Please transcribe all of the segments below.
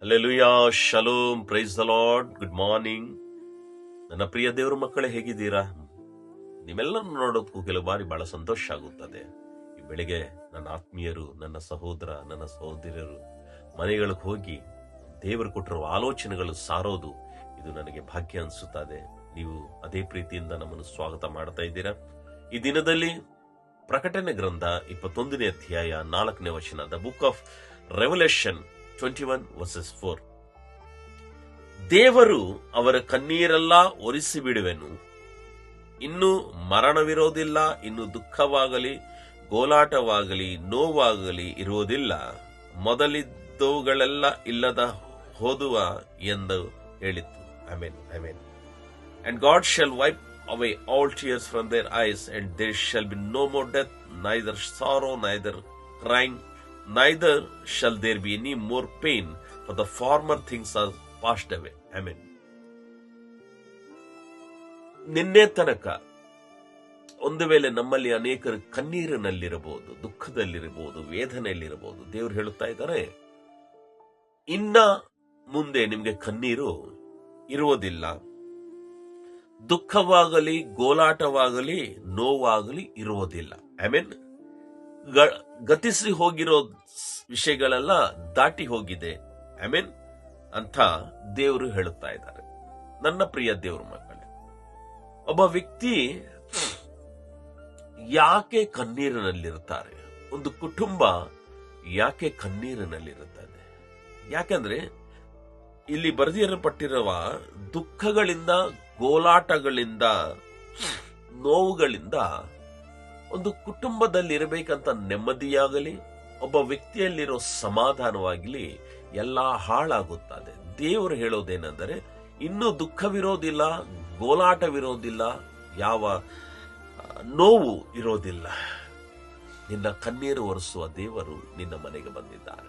Hallelujah, shalom, price the lord. Good morning ನನ್ನ ಪ್ರಿಯ ದೇವರ ಮಕ್ಕಳೇ, ಹೇಗಿದ್ದೀರಾ? ನಿಮ್ಮೆಲ್ಲರನ್ನು ನೋಡೋದಕ್ಕೂ ಕೆಲವು ಬಾರಿ ಬಹಳ ಸಂತೋಷ ಆಗುತ್ತದೆ. ಈ ಬೆಳಿಗ್ಗೆ ನನ್ನ ಆತ್ಮೀಯರು, ನನ್ನ ಸಹೋದರ, ನನ್ನ ಸಹೋದರಿಯರು ಮನೆಗಳಿಗೆ ಹೋಗಿ ದೇವರು ಕೊಟ್ಟಿರುವ ಆಲೋಚನೆಗಳು ಸಾರೋದು, ಇದು ನನಗೆ ಭಾಗ್ಯ ಅನಿಸುತ್ತದೆ. ನೀವು ಅದೇ ಪ್ರೀತಿಯಿಂದ ನಮ್ಮನ್ನು ಸ್ವಾಗತ ಮಾಡ್ತಾ ಇದ್ದೀರಾ. ಈ ದಿನದಲ್ಲಿ ಪ್ರಕಟಣೆ ಗ್ರಂಥ 21ನೇ ಅಧ್ಯಾಯ 4ನೇ ವಚನ, ದ ಬುಕ್ ಆಫ್ ರೆವಲ್ಯೂಷನ್ 21:4. ದೇವರು ಅವರ ಕಣ್ಣೀರೆಲ್ಲ ಒರೆಸಿ ಬಿಡುವೆನು, ಇನ್ನು ಮರಣವಿರೋದಿಲ್ಲ, ಇನ್ನು ದುಃಖವಾಗಲಿ, ಗೋಲಾಟವಾಗಲಿ, ನೋವಾಗಲಿ ಇರುವುದಿಲ್ಲ, ಮೊದಲಿದ್ದವುಗಳೆಲ್ಲ ಇಲ್ಲದ ಹೋದುವ ಎಂದು ಹೇಳಿತು. Amen, amen. And God shall wipe away all tears from their eyes, and there shall be no more death, neither sorrow, neither crying, neither shall there be any more pain, for the former things are passed away. Amen. ನಿನ್ನೆ ತನಕ ಒಂದು ವೇಳೆ ನಮ್ಮಲ್ಲಿ ಅನೇಕರು ಕಣ್ಣೀರಿನಲ್ಲಿರಬಹುದು, ದುಃಖದಲ್ಲಿರಬಹುದು, ವೇದನೆಯಲ್ಲಿರಬಹುದು. ದೇವರು ಹೇಳುತ್ತಾ ಇದ್ದಾರೆ, ಇನ್ನ ಮುಂದೆ ನಿಮಗೆ ಕಣ್ಣೀರು ಇರುವುದಿಲ್ಲ, ದುಃಖವಾಗಲಿ, ಗೋಲಾಟವಾಗಲಿ, ನೋವಾಗಲಿ ಇರುವುದಿಲ್ಲ. ಆಮೇನ್. ಗತಿಸಿ ಹೋಗಿರೋ ವಿಷಯಗಳೆಲ್ಲ ದಾಟಿ ಹೋಗಿದೆ. ಆಮೇನ್ ಅಂತ ದೇವರು ಹೇಳುತ್ತಾ ಇದ್ದಾರೆ. ನನ್ನ ಪ್ರಿಯ ದೇವ್ರ ಮಕ್ಕಳೇ, ಒಬ್ಬ ವ್ಯಕ್ತಿ ಯಾಕೆ ಕಣ್ಣೀರಿನಲ್ಲಿರುತ್ತಾರೆ? ಒಂದು ಕುಟುಂಬ ಯಾಕೆ ಕಣ್ಣೀರಿನಲ್ಲಿರುತ್ತದೆ? ಯಾಕಂದ್ರೆ ಇಲ್ಲಿ ಬರೆದಿರಲ್ಪಟ್ಟಿರುವ ದುಃಖಗಳಿಂದ, ಗೋಲಾಟಗಳಿಂದ, ನೋವುಗಳಿಂದ ಒಂದು ಕುಟುಂಬದಲ್ಲಿ ಇರಬೇಕಂತ ನೆಮ್ಮದಿಯಾಗಲಿ, ಒಬ್ಬ ವ್ಯಕ್ತಿಯಲ್ಲಿರೋ ಸಮಾಧಾನವಾಗಲಿ ಎಲ್ಲ ಹಾಳಾಗುತ್ತದೆ. ದೇವರು ಹೇಳೋದೇನೆಂದರೆ, ಇನ್ನೂ ದುಃಖವಿರೋದಿಲ್ಲ, ಗೋಲಾಟವಿರೋದಿಲ್ಲ, ಯಾವ ನೋವು ಇರೋದಿಲ್ಲ. ನಿನ್ನ ಕಣ್ಣೀರು ಒರೆಸುವ ದೇವರು ನಿನ್ನ ಮನೆಗೆ ಬಂದಿದ್ದಾರೆ.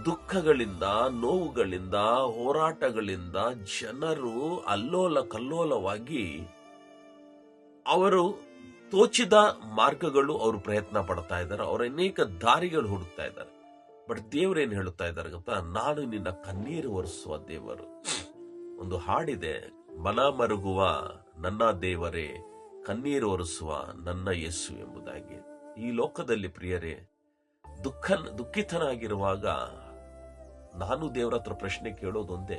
ದುಃಖಗಳಿಂದ, ನೋವುಗಳಿಂದ, ಹೋರಾಟಗಳಿಂದ ಜನರು ಅಲ್ಲೋಲ ಕಲ್ಲೋಲವಾಗಿ ಅವರು ತೋಚಿದ ಮಾರ್ಗಗಳು ಅವರು ಪ್ರಯತ್ನ ಪಡ್ತಾ ಇದ್ದಾರೆ. ಅವರ ಅನೇಕ ದಾರಿಗಳು ಹುಡುಕ್ತಾ ಇದ್ದಾರೆ. ಬಟ್ ದೇವರೇನು ಹೇಳುತ್ತಾ ಇದ್ದಾರೆ ಗೊತ್ತಾ? ನಾನು ನಿನ್ನ ಕಣ್ಣೀರು ಒರೆಸುವ ದೇವರು. ಒಂದು ಹಾಡಿದೆ, ಮನ ಮರುಗುವ ನನ್ನ ದೇವರೇ, ಕಣ್ಣೀರು ಒರೆಸುವ ನನ್ನ ಯೇಸು ಎಂಬುದಾಗಿ. ಈ ಲೋಕದಲ್ಲಿ ಪ್ರಿಯರೇ, ದುಃಖಿತನಾಗಿರುವಾಗ ನಾನು ದೇವರ ಹತ್ರ ಪ್ರಶ್ನೆ ಕೇಳೋದೊಂದೇ.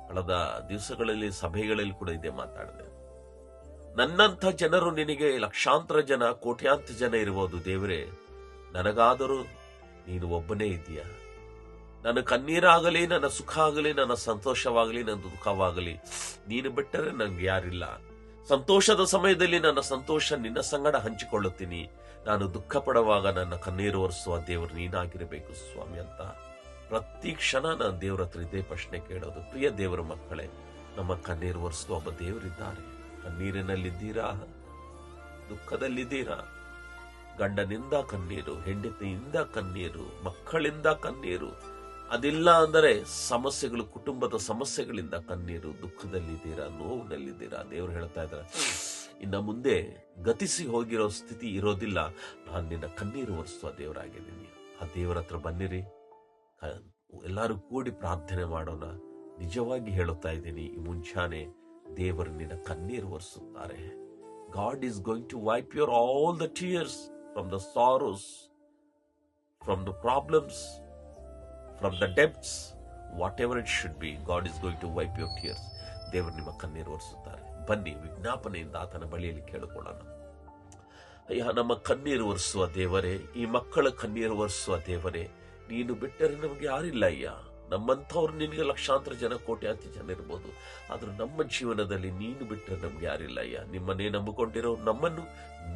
ಕಳೆದ ದಿವಸಗಳಲ್ಲಿ ಸಭೆಗಳಲ್ಲಿ ಕೂಡ ಇದೇ ಮಾತಾಡಿದೆ. ನನ್ನಂಥ ಜನರು ನಿನಗೆ ಲಕ್ಷಾಂತರ ಜನ, ಕೋಟ್ಯಾಂತರ ಜನ ಇರಬಹುದು ದೇವರೇ, ನನಗಾದರೂ ನೀನು ಒಬ್ಬನೇ ಇದೆಯಾ? ನನ್ನ ಕಣ್ಣೀರಾಗಲಿ, ನನ್ನ ಸುಖ ಆಗಲಿ, ನನ್ನ ಸಂತೋಷವಾಗಲಿ, ನನ್ನ ದುಃಖವಾಗಲಿ ನೀನು ಬಿಟ್ಟರೆ ನಂಗೆ ಯಾರಿಲ್ಲ. ಸಂತೋಷದ ಸಮಯದಲ್ಲಿ ನನ್ನ ಸಂತೋಷ ನಿನ್ನ ಸಂಗಡ ಹಂಚಿಕೊಳ್ಳುತ್ತೀನಿ. ನಾನು ದುಃಖ ಪಡುವಾಗ ನನ್ನ ಕಣ್ಣೀರು ಒರೆಸುವ ದೇವರು ನೀನಾಗಿರಬೇಕು ಸ್ವಾಮಿ ಅಂತ ಪ್ರತಿ ಕ್ಷಣ ನಾನು ದೇವರ ಹತ್ರ ಇದೇ ಪ್ರಶ್ನೆ ಕೇಳೋದು. ಪ್ರಿಯ ದೇವರ ಮಕ್ಕಳೇ, ನಮ್ಮ ಕಣ್ಣೀರು ಒರೆಸುವ ಒಬ್ಬ ದೇವರಿದ್ದಾರೆ. ಕಣ್ಣೀರಿನಲ್ಲಿದ್ದೀರಾ? ದುಃಖದಲ್ಲಿದ್ದೀರಾ? ಗಂಡನಿಂದ ಕಣ್ಣೀರು, ಹೆಂಡತಿಯಿಂದ ಕಣ್ಣೀರು, ಮಕ್ಕಳಿಂದ ಕಣ್ಣೀರು, ಅದಿಲ್ಲ ಅಂದರೆ ಸಮಸ್ಯೆಗಳು, ಕುಟುಂಬದ ಸಮಸ್ಯೆಗಳಿಂದ ಕಣ್ಣೀರು, ದುಃಖದಲ್ಲಿದ್ದೀರಾ, ನೋವಿನಲ್ಲಿದ್ದೀರಾ? ದೇವರು ಹೇಳ್ತಾ ಇದ್ದಾರೆ, ಇನ್ನು ಮುಂದೆ ಗತಿಸಿ ಹೋಗಿರೋ ಸ್ಥಿತಿ ಇರೋದಿಲ್ಲ, ನಾನು ನಿನ್ನ ಕಣ್ಣೀರು ಒರೆಸುವ ದೇವರಾಗಿದ್ದೀನಿ. ಆ ದೇವರ ಹತ್ರ ಬನ್ನಿರಿ, ಎಲ್ಲರೂ ಕೂಡಿ ಪ್ರಾರ್ಥನೆ ಮಾಡೋಣ. ನಿಜವಾಗಿ ಹೇಳುತ್ತಾ ಇದ್ದೀನಿ, ಈ ಮುಂಚಾನೆ ದೇವರು ನಿನ್ನ ಕಣ್ಣೀರು ಒರೆಸುತ್ತಾರೆ. God is going to wipe your all the tears from the sorrows, from the problems, from the depths, whatever it should be. God is going to wipe your tears. ದೇವರು ನಿಮ್ಮ ಕಣ್ಣೀರು ಒರೆಸುತ್ತಾರೆ. ಬನ್ನಿ, ವಿಜ್ಞಾಪನೆಯಿಂದ ಆತನ ಬಳಿಯಲ್ಲಿ ಕೇಳಿಕೊಳ್ಳೋಣ. ಅಯ್ಯ, ನಮ್ಮ ಕಣ್ಣೀರು ಒರೆಸುವ ದೇವರೇ, ಈ ಮಕ್ಕಳ ಕಣ್ಣೀರು ಒರೆಸುವ ದೇವರೇ, ನೀನು ಬಿಟ್ಟರೆ ನಮಗೆ ಯಾರಿಲ್ಲ ಅಯ್ಯ. ನಮ್ಮಂಥವ್ರು ನಿನಗೆ ಲಕ್ಷಾಂತರ ಜನ, ಕೋಟ್ಯಾಂತರ ಜನ ಇರ್ಬೋದು, ಆದ್ರೂ ನಮ್ಮ ಜೀವನದಲ್ಲಿ ನೀನು ಬಿಟ್ಟರೆ ನಮ್ಗೆ ಯಾರಿಲ್ಲ ಅಯ್ಯ. ನಿಮ್ಮನ್ನೇ ನಂಬಿಕೊಂಡಿರೋ ನಮ್ಮನ್ನು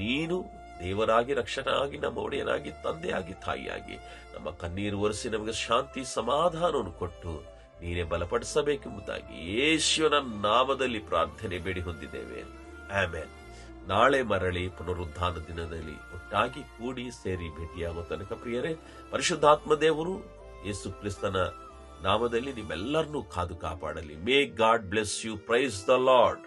ನೀನು ದೇವರಾಗಿ, ರಕ್ಷಣಾಗಿ, ನಮ್ಮ ಒಡೆಯನಾಗಿ, ತಂದೆಯಾಗಿ, ತಾಯಿಯಾಗಿ ನಮ್ಮ ಕಣ್ಣೀರು ಒರೆಸಿ ನಮಗೆ ಶಾಂತಿ ಸಮಾಧಾನವನ್ನು ಕೊಟ್ಟು ನೀನೇ ಬಲಪಡಿಸಬೇಕೆಂಬುದಾಗಿ ಯೇಸುವಿನ ನಾಮದಲ್ಲಿ ಪ್ರಾರ್ಥನೆ ಬೇಡಿ ಹೊಂದಿದ್ದೇವೆ. ಆಮೆನ್. ನಾಳೆ ಮರಳಿ ಪುನರುದ್ಧಾನ ದಿನದಲ್ಲಿ ಒಟ್ಟಾಗಿ ಕೂಡಿ ಸೇರಿ ಭೇಟಿಯಾಗೋ ತನಕ ಪ್ರಿಯರೇ, ಪರಿಶುದ್ಧಾತ್ಮ ದೇವರು ಯೇಸು ಕ್ರಿಸ್ತನ ನಾಮದಲ್ಲಿ ನಿಮ್ಮೆಲ್ಲರನ್ನೂ ಕಾದು ಕಾಪಾಡಲಿ. May God bless you. Praise the lord.